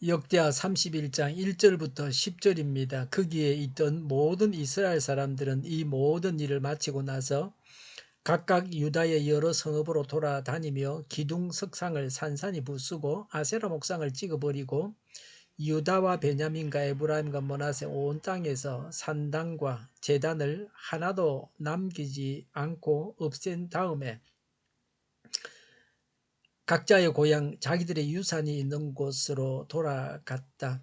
역대하 31장 1절부터 10절입니다. 거기에 있던 모든 이스라엘 사람들은 이 모든 일을 마치고 나서 각각 유다의 여러 성읍으로 돌아다니며 기둥 석상을 산산히 부수고 아세라 목상을 찍어버리고 유다와 베냐민과 에브라임과 므낫세 온 땅에서 산당과 제단을 하나도 남기지 않고 없앤 다음에 각자의 고향 자기들의 유산이 있는 곳으로 돌아갔다.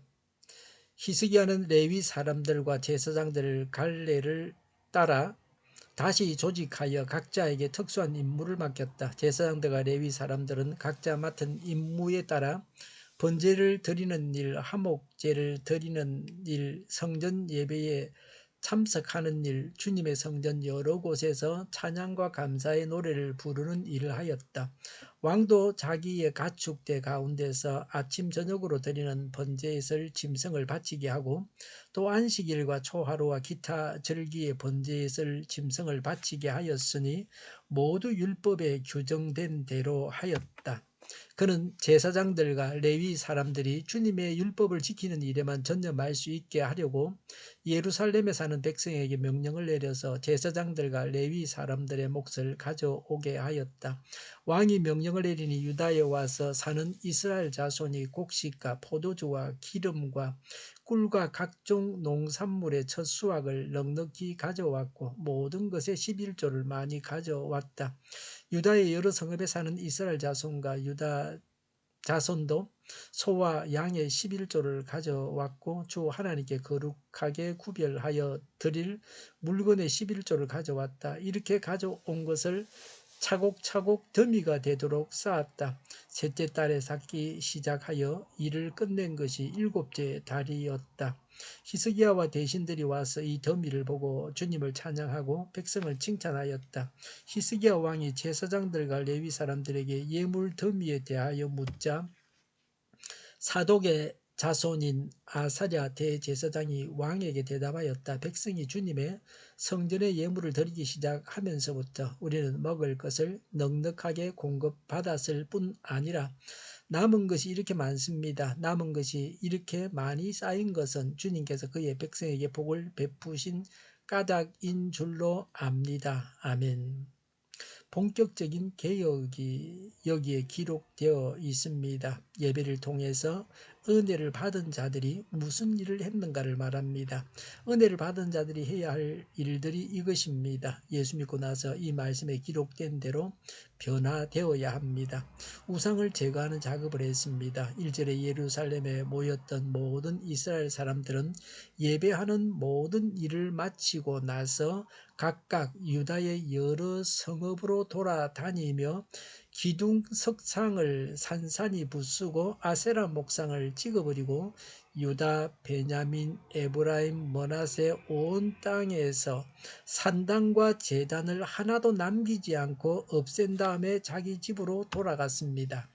히스기야는 레위 사람들과 제사장들을 갈래를 따라 다시 조직하여 각자에게 특수한 임무를 맡겼다. 제사장들과 레위 사람들은 각자 맡은 임무에 따라 번제를 드리는 일, 화목제를 드리는 일, 성전 예배에 참석하는 일, 주님의 성전 여러 곳에서 찬양과 감사의 노래를 부르는 일을 하였다. 왕도 자기의 가축대 가운데서 아침 저녁으로 드리는 번제에서 짐승을 바치게 하고 또 안식일과 초하루와 기타 절기의 번제에서 짐승을 바치게 하였으니 모두 율법에 규정된 대로 하였다. 그는 제사장들과 레위 사람들이 주님의 율법을 지키는 일에만 전념할 수 있게 하려고 예루살렘에 사는 백성에게 명령을 내려서 제사장들과 레위 사람들의 몫을 가져오게 하였다. 왕이 명령을 내리니 유다에 와서 사는 이스라엘 자손이 곡식과 포도주와 기름과 꿀과 각종 농산물의 첫 수확을 넉넉히 가져왔고 모든 것의 11조를 많이 가져왔다. 유다의 여러 성읍에 사는 이스라엘 자손과 유다 자손도 소와 양의 11조를 가져왔고 주 하나님께 거룩하게 구별하여 드릴 물건의 11조를 가져왔다. 이렇게 가져온 것을 차곡차곡 더미가 되도록 쌓았다. 셋째 달에 쌓기 시작하여 일을 끝낸 것이 7째 달이었다. 히스기야와 대신들이 와서 이 더미를 보고 주님을 찬양하고 백성을 칭찬하였다. 히스기야 왕이 제사장들과 레위 사람들에게 예물 더미에 대하여 묻자 사독의 자손인 아사랴 대제사장이 왕에게 대답하였다. 백성이 주님의 성전에 예물을 드리기 시작하면서부터 우리는 먹을 것을 넉넉하게 공급받았을 뿐 아니라 남은 것이 이렇게 많습니다. 남은 것이 이렇게 많이 쌓인 것은 주님께서 그의 백성에게 복을 베푸신 까닭인 줄로 압니다. 아멘. 본격적인 개혁이 여기에 기록되어 있습니다. 예배를 통해서 은혜를 받은 자들이 무슨 일을 했는가를 말합니다. 은혜를 받은 자들이 해야 할 일들이 이것입니다. 예수 믿고 나서 이 말씀에 기록된 대로 변화되어야 합니다. 우상을 제거하는 작업을 했습니다. 1절에 예루살렘에 모였던 모든 이스라엘 사람들은 예배하는 모든 일을 마치고 나서 각각 유다의 여러 성읍으로 돌아다니며 기둥 석상을 산산히 부수고 아세라 목상을 찍어버리고 유다, 베냐민, 에브라임, 므낫세 온 땅에서 산당과 제단을 하나도 남기지 않고 없앤 다음에 자기 집으로 돌아갔습니다.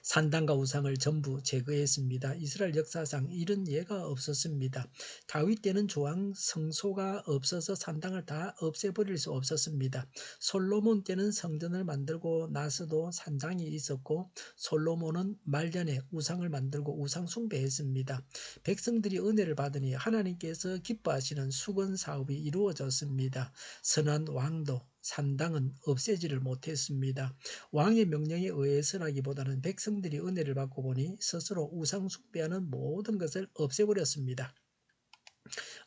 산당과 우상을 전부 제거했습니다. 이스라엘 역사상 이런 예가 없었습니다. 다윗 때는 조항 성소가 없어서 산당을 다 없애버릴 수 없었습니다. 솔로몬 때는 성전을 만들고 나서도 산당이 있었고 솔로몬은 말년에 우상을 만들고 우상 숭배했습니다. 백성들이 은혜를 받으니 하나님께서 기뻐하시는 수건 사업이 이루어졌습니다. 선한 왕도 산당은 없애지를 못했습니다. 왕의 명령에 의해서라기보다는 백성들이 은혜를 받고 보니 스스로 우상 숭배하는 모든 것을 없애버렸습니다.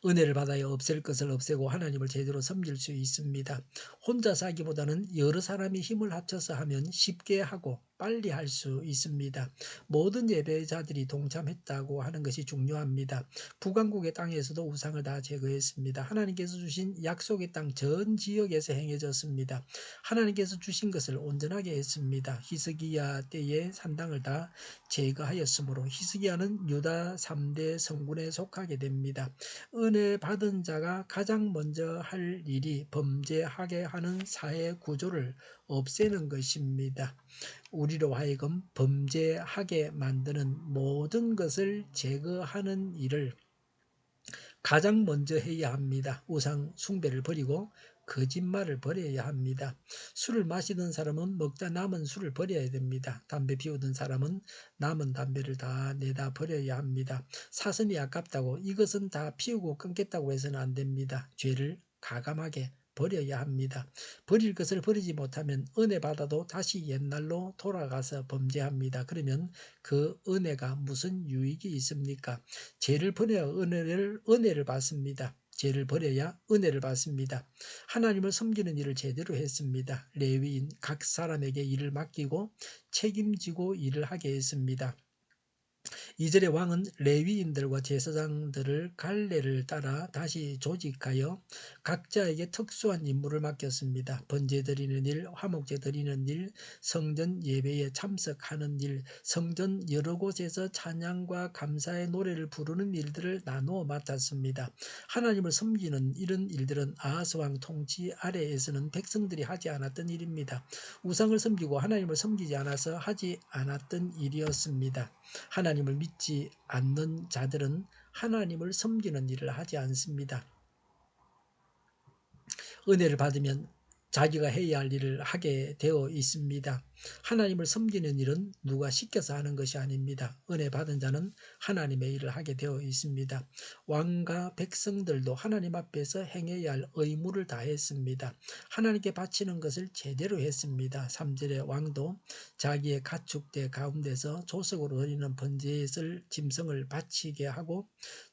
은혜를 받아야 없앨 것을 없애고 하나님을 제대로 섬길 수 있습니다. 혼자서 하기보다는 여러 사람이 힘을 합쳐서 하면 쉽게 하고 빨리 할 수 있습니다. 모든 예배자들이 동참했다고 하는 것이 중요합니다. 북왕국의 땅에서도 우상을 다 제거했습니다. 하나님께서 주신 약속의 땅 전 지역에서 행해졌습니다. 하나님께서 주신 것을 온전하게 했습니다. 히스기야 때에 산당을 다 제거하였으므로 히스기야는 유다 3대 성군에 속하게 됩니다. 은혜 받은 자가 가장 먼저 할 일이 범죄하게 하는 사회 구조를 없애는 것입니다. 우리로 하여금 범죄하게 만드는 모든 것을 제거하는 일을 가장 먼저 해야 합니다. 우상 숭배를 버리고 거짓말을 버려야 합니다. 술을 마시던 사람은 먹다 남은 술을 버려야 됩니다. 담배 피우던 사람은 남은 담배를 다 내다 버려야 합니다. 사슴이 아깝다고 이것은 다 피우고 끊겠다고 해서는 안 됩니다. 죄를 가감하게 버려야 합니다. 버릴 것을 버리지 못하면 은혜 받아도 다시 옛날로 돌아가서 범죄합니다. 그러면 그 은혜가 무슨 유익이 있습니까? 죄를 버려야 은혜를 받습니다. 죄를 버려야 은혜를 받습니다. 하나님을 섬기는 일을 제대로 했습니다. 레위인 각 사람에게 일을 맡기고 책임지고 일을 하게 했습니다. 2절의 왕은 레위인들과 제사장들을 갈래를 따라 다시 조직하여 각자에게 특수한 임무를 맡겼습니다. 번제 드리는 일, 화목제 드리는 일, 성전 예배에 참석하는 일, 성전 여러 곳에서 찬양과 감사의 노래를 부르는 일들을 나누어 맡았습니다. 하나님을 섬기는 이런 일들은 아하스 왕 통치 아래에서는 백성들이 하지 않았던 일입니다. 우상을 섬기고 하나님을 섬기지 않아서 하지 않았던 일이었습니다. 하나님을 믿지 않는 자들은 하나님을 섬기는 일을 하지 않습니다. 은혜를 받으면 자기가 해야 할 일을 하게 되어 있습니다. 하나님을 섬기는 일은 누가 시켜서 하는 것이 아닙니다. 은혜 받은 자는 하나님의 일을 하게 되어 있습니다. 왕과 백성들도 하나님 앞에서 행해야 할 의무를 다했습니다. 하나님께 바치는 것을 제대로 했습니다. 3절의 왕도 자기의 가축대 가운데서 조석으로 드리는 번제를 짐승을 바치게 하고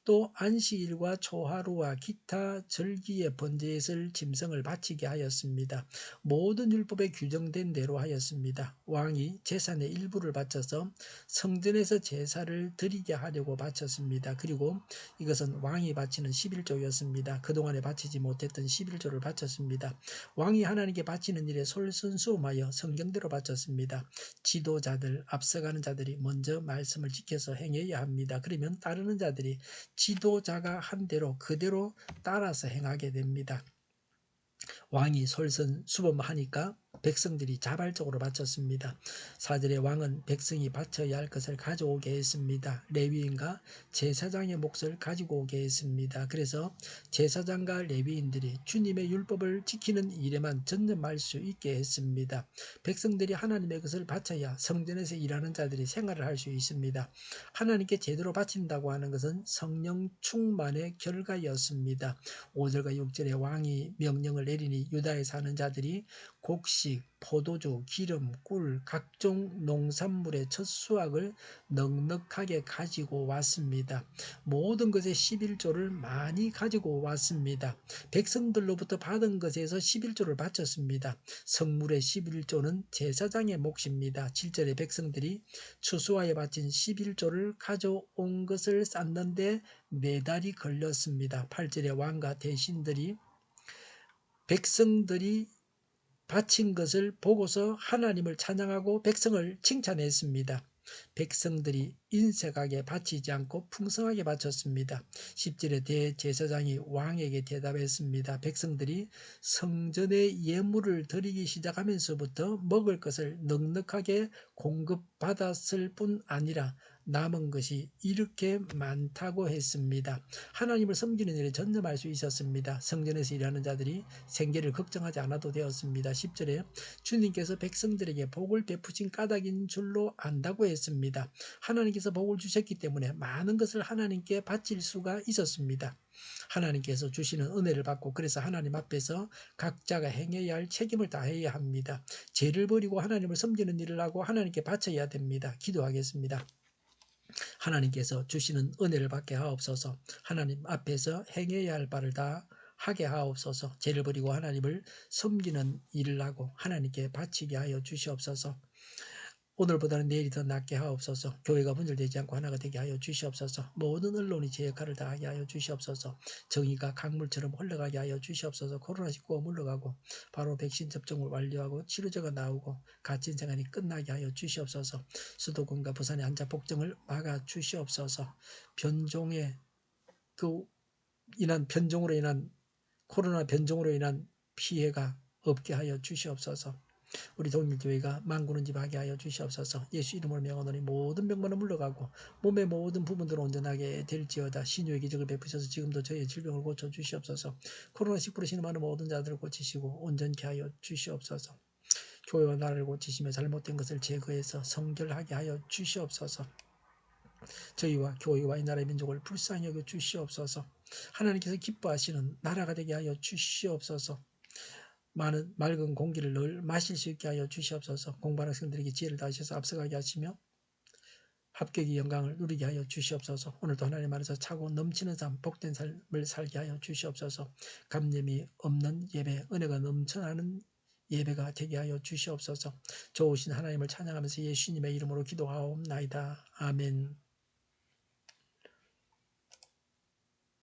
또 안식일과 초하루와 기타 절기의 번제를 짐승을 바치게 하였습니다. 모든 율법에 규정된 대로 하였습니다. 왕이 제산의 일부를 바쳐서 성전에서 제사를 드리게 하려고 바쳤습니다. 그리고 이것은 왕이 바치는 11조였습니다. 그동안에 바치지 못했던 11조를 바쳤습니다. 왕이 하나님께 바치는 일에 솔선수범하여 성경대로 바쳤습니다. 지도자들, 앞서가는 자들이 먼저 말씀을 지켜서 행해야 합니다. 그러면 따르는 자들이 지도자가 한 대로 그대로 따라서 행하게 됩니다. 왕이 솔선수범하니까 백성들이 자발적으로 바쳤습니다. 4절의 왕은 백성이 바쳐야 할 것을 가져오게 했습니다. 레위인과 제사장의 몫을 가지고 오게 했습니다. 그래서 제사장과 레위인들이 주님의 율법을 지키는 일에만 전념할 수 있게 했습니다. 백성들이 하나님의 것을 바쳐야 성전에서 일하는 자들이 생활을 할 수 있습니다. 하나님께 제대로 바친다고 하는 것은 성령 충만의 결과였습니다. 5절과 6절에 왕이 명령을 내리니 유다에 사는 자들이 곡식, 포도주, 기름, 꿀, 각종 농산물의 첫 수확을 넉넉하게 가지고 왔습니다. 모든 것의 11조를 많이 가지고 왔습니다. 백성들로부터 받은 것에서 11조를 바쳤습니다. 성물의 11조는 제사장의 몫입니다. 7절에 백성들이 추수하여 바친 11조를 가져온 것을 쌓는데 4달이 걸렸습니다. 8절에 왕과 대신들이 백성들이 바친 것을 보고서 하나님을 찬양하고 백성을 칭찬했습니다. 백성들이 인색하게 바치지 않고 풍성하게 바쳤습니다. 10절에 대제사장이 왕에게 대답했습니다. 백성들이 성전에 예물을 드리기 시작하면서부터 먹을 것을 넉넉하게 공급받았을 뿐 아니라 남은 것이 이렇게 많다고 했습니다. 하나님을 섬기는 일에 전념할 수 있었습니다. 성전에서 일하는 자들이 생계를 걱정하지 않아도 되었습니다. 10절에 주님께서 백성들에게 복을 베푸신 까닭인 줄로 안다고 했습니다. 하나님께서 복을 주셨기 때문에 많은 것을 하나님께 바칠 수가 있었습니다. 하나님께서 주시는 은혜를 받고 그래서 하나님 앞에서 각자가 행해야 할 책임을 다해야 합니다. 죄를 버리고 하나님을 섬기는 일을 하고 하나님께 바쳐야 됩니다. 기도하겠습니다. 하나님께서 주시는 은혜를 받게 하옵소서. 하나님 앞에서 행해야 할 바를 다 하게 하옵소서. 죄를 버리고 하나님을 섬기는 일을 하고 하나님께 바치게 하여 주시옵소서. 오늘보다는 내일이 더 낫게 하옵소서. 교회가 분열되지 않고 하나가 되게 하여 주시옵소서. 모든 언론이 제 역할을 다하게 하여 주시옵소서. 정의가 강물처럼 흘러가게 하여 주시옵소서. 코로나19가 물러가고 바로 백신 접종을 완료하고 치료제가 나오고 갇힌 생활이 끝나게 하여 주시옵소서. 수도권과 부산의 환자 폭증을 막아 주시옵소서. 변종의 변종으로 인한 코로나 변종으로 인한 피해가 없게 하여 주시옵소서. 우리 동일교회가 만군은집하게 하여 주시옵소서. 예수 이름으로 명하노니 모든 병만은 물러가고 몸의 모든 부분들은 온전하게 될지어다. 신유의 기적을 베푸셔서 지금도 저희의 질병을 고쳐 주시옵소서. 코로나19로 신음하는 모든 자들을 고치시고 온전케 하여 주시옵소서. 교회와 나라를 고치시며 잘못된 것을 제거해서 성결하게 하여 주시옵소서. 저희와 교회와 이 나라의 민족을 불쌍히 여겨 주시옵소서. 하나님께서 기뻐하시는 나라가 되게 하여 주시옵소서. 많은 맑은 공기를 늘 마실 수 있게 하여 주시옵소서. 공부하는 학생들에게 지혜를 다하셔서 앞서가게 하시며 합격의 영광을 누리게 하여 주시옵소서. 오늘도 하나님 안에서 차고 넘치는 삶, 복된 삶을 살게 하여 주시옵소서. 감염이 없는 예배, 은혜가 넘쳐나는 예배가 되게 하여 주시옵소서. 좋으신 하나님을 찬양하면서 예수님의 이름으로 기도하옵나이다. 아멘.